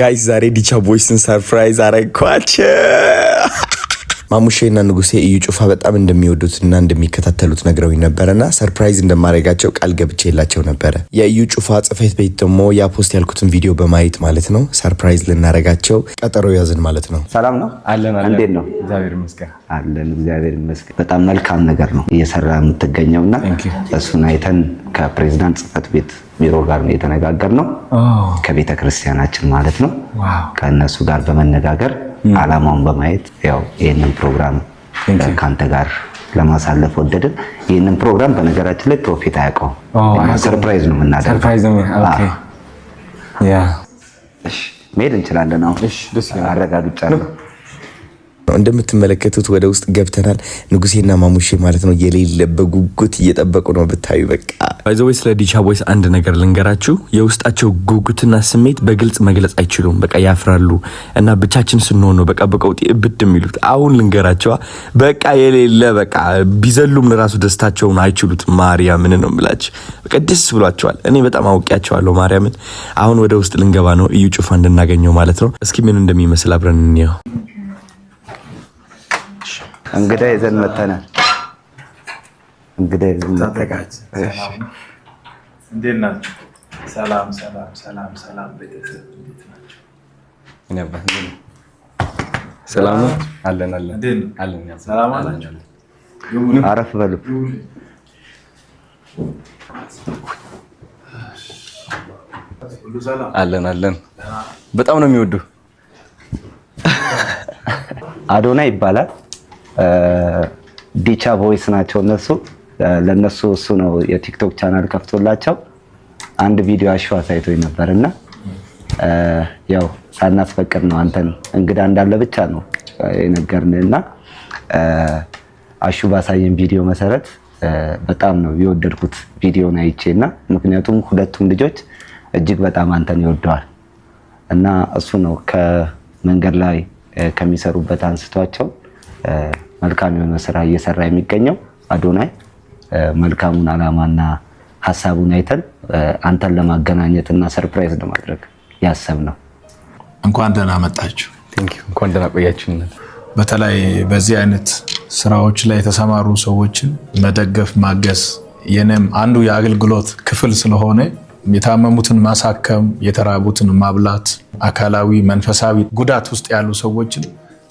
ጋይስ ዛሬ ዲቻ ቦይስን ሰርፕራይዝ አረኳቸው። ማሙሼና ንጉሴ እዩ ጩፋ በጣም እንደሚወዱትና እንደሚከታተሉት ነግረውኝ ነበርና ሰርፕራይዝ እንደማረጋቸው ቃል ገብቼላቸው ነበር። የእዩ ጩፋ ጽፈት ቤት ደግሞ ያ ፖስት ያልኩትን ቪዲዮ በማየት ማለት ነው ሰርፕራይዝ ልናረጋቸው ቀጠሮ ያዝን ማለት ነው። ሰላም ነው አለን። እንዴት ነው? እግዚአብሔር ይመስገን አለን። እግዚአብሔር ይመስገን። በጣም መልካም ነገር ነው እየሰራ የምትገኘውና እሱን አይተን ከፕሬዝዳንት ጽፈት ቤት ቢሮ ጋር ነው የተነጋገርነው ከቤተ ክርስቲያናችን ማለት ነው። ከነሱ ጋር በመነጋገር አላማውን በማየት ያው ይሄንን ፕሮግራም ካንተ ጋር ለማሳለፍ ወደድን። ይሄንን ፕሮግራም በነገራችን ላይ ፕሮፊት አያውቀው ሰርፕራይዝ ነው የምናደርገው። ሰርፕራይዝ ነው። ኦኬ ያ እሺ መሄድ እንችላለን። አሁን እሺ ደስ ይላል። አረጋግጫለሁ። እንደምትመለከቱት ወደ ውስጥ ገብተናል። ንጉሴና ማሙሼ ማለት ነው የሌለ በጉጉት እየጠበቁ ነው ብታዩ። በቃ ባይዘዌ ስለ ዲቻ ቦይስ አንድ ነገር ልንገራችሁ። የውስጣቸው ጉጉትና ስሜት በግልጽ መግለጽ አይችሉም። በቃ ያፍራሉ እና ብቻችን ስንሆን ነው በቃ በቀውጤ እብድ የሚሉት። አሁን ልንገራቸው በቃ የሌለ በቃ ቢዘሉም ለራሱ ደስታቸውን አይችሉት። ማርያምን ነው የምላችሁ በቃ ደስ ብሏቸዋል። እኔ በጣም አውቂያቸዋለሁ ማርያምን። አሁን ወደ ውስጥ ልንገባ ነው እዩ ጩፋ እንድናገኘው ማለት ነው። እስኪ ምን እንደሚመስል አብረን እንየው። እንግዳ ይዘን መተናል። እንግዳ ይዘን መተናል። እንዴት ናችሁ? ሰላም ሰላም ሰላም ሰላም። ቤተሰብ እንዴት ናችሁ? እኔ አባት ሰላም ነው አለን አለን አለን። ሰላም አላችሁ? አረፍ በሉ። ሁሉ ሰላም አለን አለን። በጣም ነው የሚወዱ። አዶና ይባላል። ዲቻ ቮይስ ናቸው እነሱ። ለነሱ እሱ ነው የቲክቶክ ቻናል ከፍቶላቸው አንድ ቪዲዮ አሹ አሳይቶኝ ነበርና ያው ሳናስፈቅድ ነው አንተን እንግዳ እንዳለ ብቻ ነው የነገርንና አሹ ባሳየን ቪዲዮ መሰረት በጣም ነው የወደድኩት ቪዲዮን አይቼና ምክንያቱም ሁለቱም ልጆች እጅግ በጣም አንተን ይወደዋል እና እሱ ነው ከመንገድ ላይ ከሚሰሩበት አንስቷቸው መልካም የሆነ ስራ እየሰራ የሚገኘው። አዶናይ መልካሙን አላማና ሐሳቡን አይተን አንተን ለማገናኘትና ሰርፕራይዝ ለማድረግ ያሰብነው። እንኳን ደህና መጣችሁ። ቴንክ ዩ። እንኳን ደህና ቆያችሁ። በተለይ በዚህ አይነት ስራዎች ላይ የተሰማሩ ሰዎችን መደገፍ ማገዝ የኔም አንዱ የአገልግሎት ክፍል ስለሆነ የታመሙትን ማሳከም፣ የተራቡትን ማብላት፣ አካላዊ መንፈሳዊ ጉዳት ውስጥ ያሉ ሰዎችን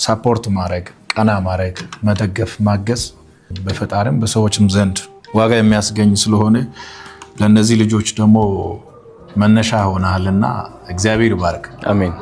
ሳፖርት ማድረግ፣ ቀና ማድረግ፣ መደገፍ፣ ማገዝ በፈጣሪም በሰዎችም ዘንድ ዋጋ የሚያስገኝ ስለሆነ ለነዚህ ልጆች ደግሞ መነሻ ሆነሃልና እግዚአብሔር ይባርክ። አሜን።